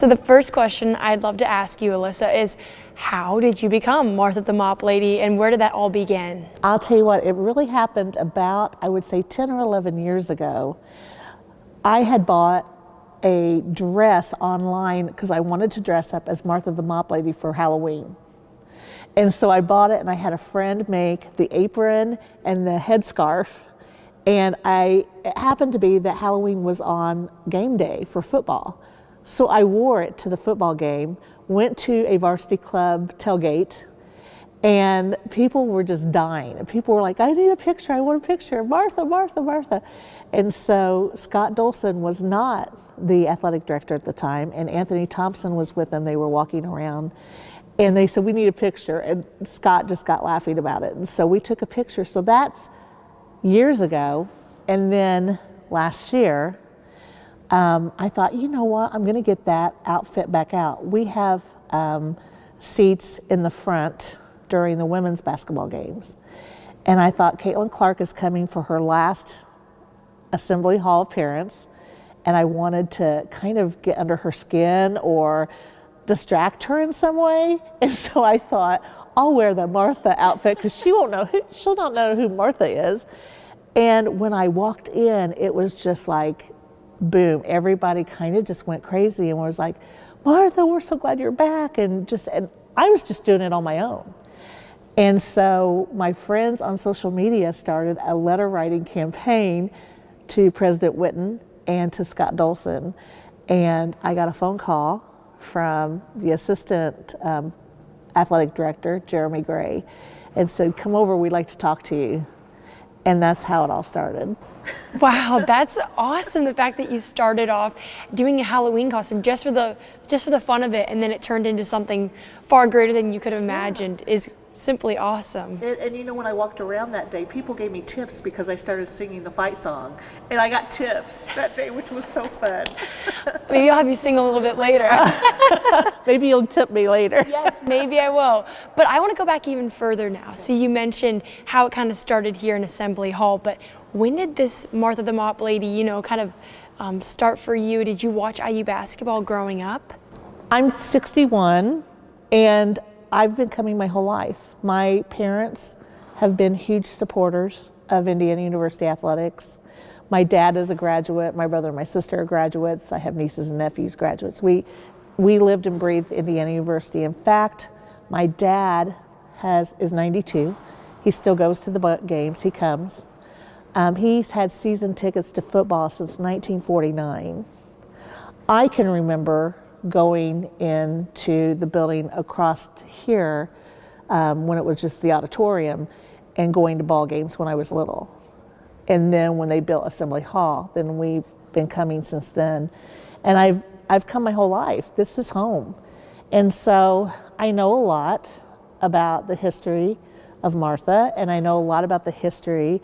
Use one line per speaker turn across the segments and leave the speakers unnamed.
So the first question I'd love to ask you, Alyssa, is how did you become Martha the Mop Lady, and where did that all begin?
I'll tell you what, it really happened about, I would say 10 or 11 years ago. I had bought a dress online because I wanted to dress up as Martha the Mop Lady for Halloween. And so I bought it, and I had a friend make the apron and the headscarf. And it happened to be that Halloween was on game day for football. So I wore it to the football game, went to a varsity club tailgate, and people were just dying. And people were like, I need a picture, I want a picture, Martha, Martha, Martha. And so Scott Dolson was not the athletic director at the time, and Anthony Thompson was with them. They were walking around, and they said, we need a picture. And Scott just got laughing about it. And so we took a picture. So that's years ago. And then last year, I thought, you know what, I'm going to get that outfit back out. We have seats in the front during the women's basketball games. And I thought Caitlin Clark is coming for her last Assembly Hall appearance, and I wanted to kind of get under her skin or distract her in some way. And so I thought, I'll wear the Martha outfit because she'll not know who Martha is. And when I walked in, it was just like, boom, everybody kind of just went crazy and was like, Martha, we're so glad you're back. And I was just doing it on my own. And so my friends on social media started a letter writing campaign to President Whitten and to Scott Dolson. And I got a phone call from the assistant athletic director, Jeremy Gray, and said, come over, we'd like to talk to you. And that's how it all started.
Wow, that's awesome. The fact that you started off doing a Halloween costume just for the fun of it, and then it turned into something far greater than you could have imagined is simply awesome.
And you know, when I walked around that day, people gave me tips because I started singing the fight song. And I got tips that day, which was so fun.
Maybe I'll have you sing a little bit later.
Maybe you'll tip me later.
Yes, maybe I will. But I want to go back even further now. So you mentioned how it kind of started here in Assembly Hall, but when did this Martha the Mop Lady, kind of start for you? Did you watch IU basketball growing up?
I'm 61, and I've been coming my whole life. My parents have been huge supporters of Indiana University athletics. My dad is a graduate. My brother and my sister are graduates. I have nieces and nephews graduates. We lived and breathed Indiana University. In fact, my dad is 92. He still goes to the games. He comes. He's had season tickets to football since 1949. I can remember going into the building across here when it was just the auditorium and going to ball games when I was little. And then when they built Assembly Hall, then we've been coming since then. And I've come my whole life. This is home. And so I know a lot about the history of Martha, and I know a lot about the history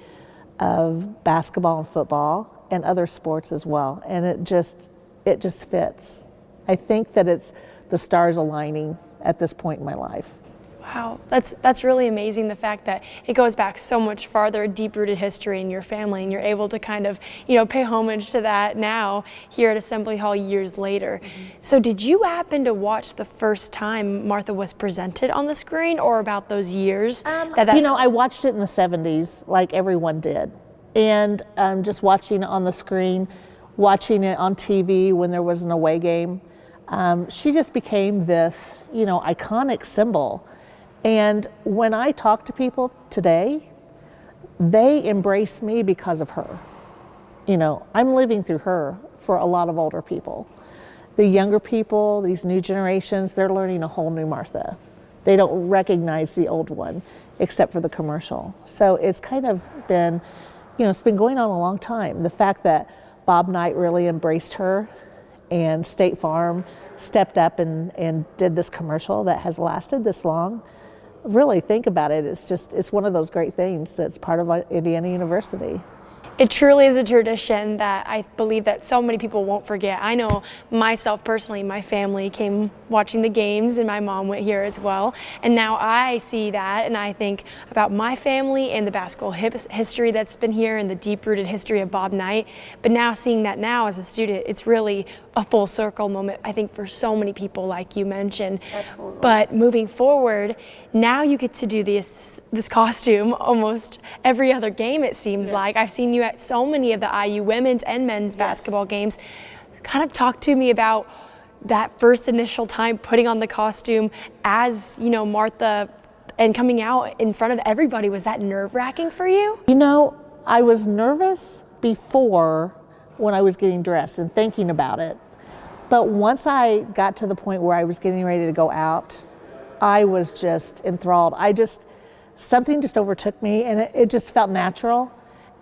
of basketball and football and other sports as well. And it just fits. I think that it's the stars aligning at this point in my life.
Wow, that's really amazing, the fact that it goes back so much farther, a deep-rooted history in your family, and you're able to kind of, pay homage to that now here at Assembly Hall years later. Mm-hmm. So did you happen to watch the first time Martha was presented on the screen, or about those years?
I watched it in the 70s like everyone did, and just watching it on the screen, watching it on TV when there was an away game. She just became this, iconic symbol. And when I talk to people today, they embrace me because of her. I'm living through her for a lot of older people. The younger people, these new generations, they're learning a whole new Martha. They don't recognize the old one except for the commercial. So it's kind of been, it's been going on a long time. The fact that Bob Knight really embraced her and State Farm stepped up and did this commercial that has lasted this long. Really think about it. It's one of those great things that's part of Indiana University.
It truly is a tradition that I believe that so many people won't forget. I know myself personally, my family came watching the games and my mom went here as well. And now I see that and I think about my family and the basketball history that's been here and the deep-rooted history of Bob Knight. But now seeing that now as a student, it's really a full circle moment, I think, for so many people like you mentioned.
Absolutely.
But moving forward, now you get to do this costume almost every other game, it seems like. I've seen you at so many of the IU women's and men's basketball games. Kind of talk to me about that first initial time putting on the costume as, you know, Martha and coming out in front of everybody. Was that nerve-wracking for you?
You know, I was nervous before when I was getting dressed and thinking about it. But once I got to the point where I was getting ready to go out, I was just enthralled. Something just overtook me and it just felt natural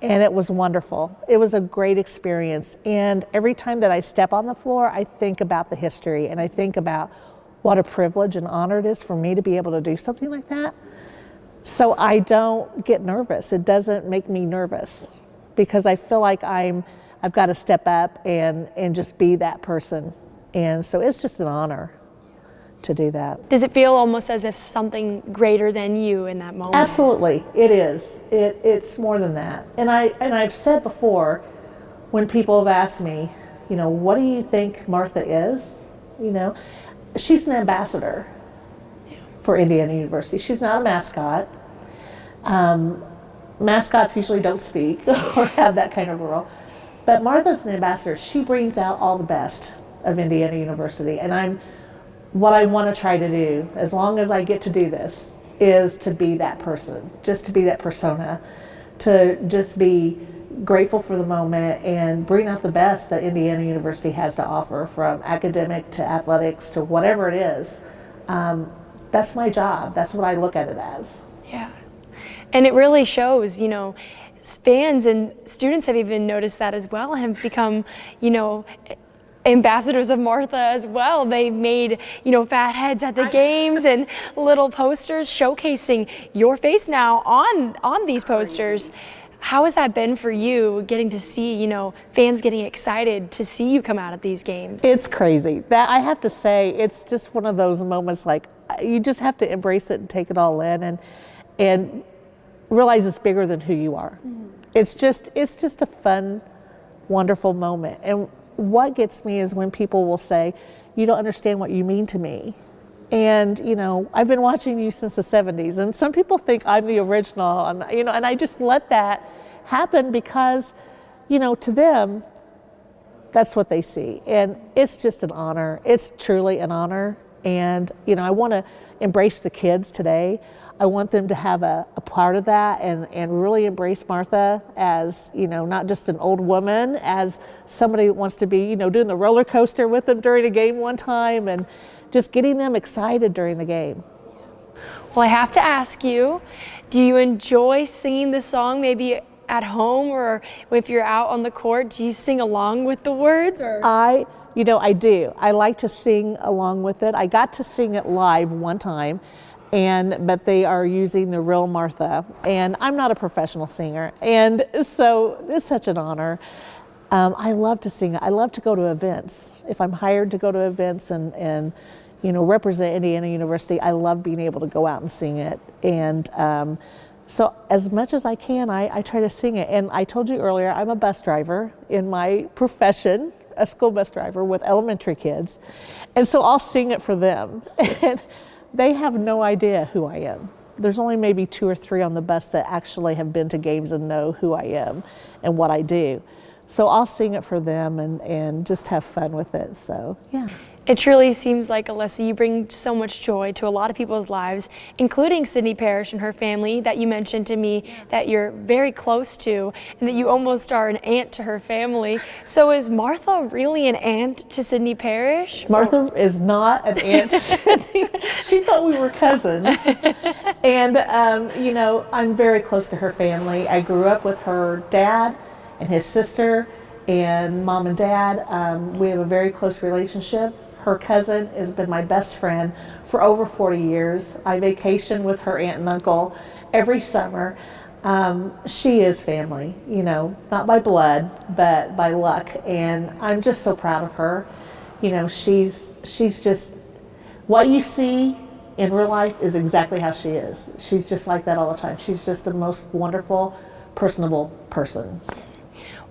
and it was wonderful. It was a great experience. And every time that I step on the floor, I think about the history and I think about what a privilege and honor it is for me to be able to do something like that. So I don't get nervous. It doesn't make me nervous because I feel like I've got to step up and just be that person. And so it's just an honor to do that.
Does it feel almost as if something greater than you in that moment?
Absolutely, it is. It's more than that. And I've said before, when people have asked me, you know, what do you think Martha is? You know, she's an ambassador for Indiana University. She's not a mascot. Mascots usually don't speak or have that kind of a role. But Martha's an ambassador. She brings out all the best of Indiana University. And what I want to try to do, as long as I get to do this, is to be that person, just to be that persona, to just be grateful for the moment and bring out the best that Indiana University has to offer, from academic to athletics to whatever it is. That's my job. That's what I look at it as.
Yeah. And it really shows, you know, fans and students have even noticed that as well and have become, you know, ambassadors of Martha as well. They've made, you know, fat heads at the games and little posters showcasing your face now on these posters. How has that been for you, getting to see, you know, fans getting excited to see you come out at these games?
It's crazy. That, I have to say, it's just one of those moments, like, you just have to embrace it and take it all in and realize it's bigger than who you are. Mm-hmm. It's just a fun, wonderful moment. And what gets me is when people will say, you don't understand what you mean to me. And, you know, I've been watching you since the 70s, and some people think I'm the original, and, you know, and I just let that happen because, you know, to them, that's what they see. And it's just an honor. It's truly an honor. And, you know, I want to embrace the kids today. I want them to have a part of that and really embrace Martha as, you know, not just an old woman, as somebody that wants to be, you know, doing the roller coaster with them during a game one time and just getting them excited during the game.
Well, I have to ask you, do you enjoy singing the song maybe at home or if you're out on the court? Do you sing along with the words? Or?
You know, I do. I like to sing along with it. I got to sing it live one time, but they are using the real Martha, and I'm not a professional singer, and so it's such an honor. I love to sing. I love to go to events. If I'm hired to go to events and you know, represent Indiana University, I love being able to go out and sing it. And so as much as I can, I try to sing it. And I told you earlier, I'm a bus driver in my profession, a school bus driver with elementary kids. And so I'll sing it for them. And they have no idea who I am. There's only maybe 2 or 3 on the bus that actually have been to games and know who I am and what I do. So I'll sing it for them and just have fun with it. So, yeah.
It truly seems like, Alyssa, you bring so much joy to a lot of people's lives, including Sydney Parrish and her family that you mentioned to me that you're very close to and that you almost are an aunt to her family. So is Martha really an aunt to Sydney Parrish?
Martha is not an aunt to Sydney. She thought we were cousins. And, you know, I'm very close to her family. I grew up with her dad and his sister and mom and dad. We have a very close relationship. Her cousin has been my best friend for over 40 years. I vacation with her aunt and uncle every summer. She is family, you know, not by blood, but by luck. And I'm just so proud of her. You know, she's just, what you see in real life is exactly how she is. She's just like that all the time. She's just the most wonderful, personable person.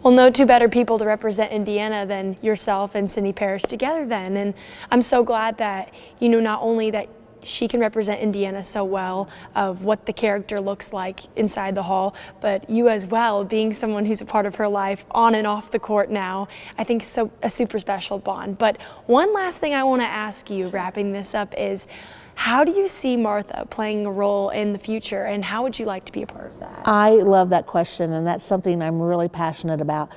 Well, no two better people to represent Indiana than yourself and Cindy Parrish together then. And I'm so glad that, you know, not only that she can represent Indiana so well of what the character looks like inside the hall, but you as well, being someone who's a part of her life on and off the court now, I think is a super special bond. But one last thing I want to ask you, wrapping this up, is how do you see Martha playing a role in the future, and how would you like to be a part of that?
I love that question, and that's something I'm really passionate about.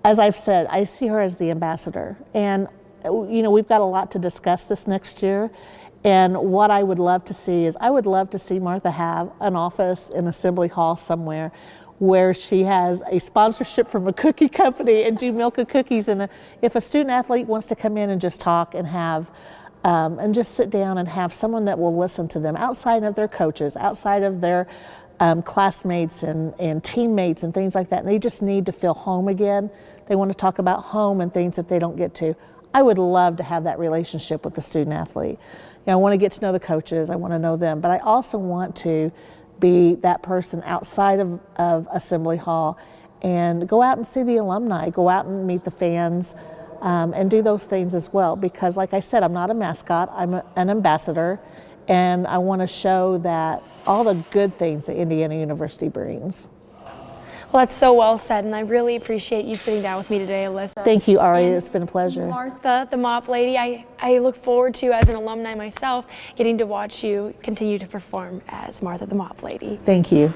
As I've said, I see her as the ambassador, and you know, we've got a lot to discuss this next year. And what I would love to see is, I would love to see Martha have an office in Assembly Hall somewhere where she has a sponsorship from a cookie company and do milk and cookies. And if a student athlete wants to come in and just talk and have, and just sit down and have someone that will listen to them outside of their coaches, outside of their classmates and teammates and things like that. And they just need to feel home again. They want to talk about home and things that they don't get to. I would love to have that relationship with the student athlete. You know, I want to get to know the coaches, I want to know them, but I also want to be that person outside of Assembly Hall and go out and see the alumni, go out and meet the fans, and do those things as well. Because like I said, I'm not a mascot, I'm an ambassador, and I want to show that all the good things that Indiana University brings.
Well, that's so well said, and I really appreciate you sitting down with me today, Alyssa.
Thank you, Ari. It's been a pleasure.
Martha, the Mop Lady, I look forward to, as an alumni myself, getting to watch you continue to perform as Martha, the Mop Lady.
Thank you.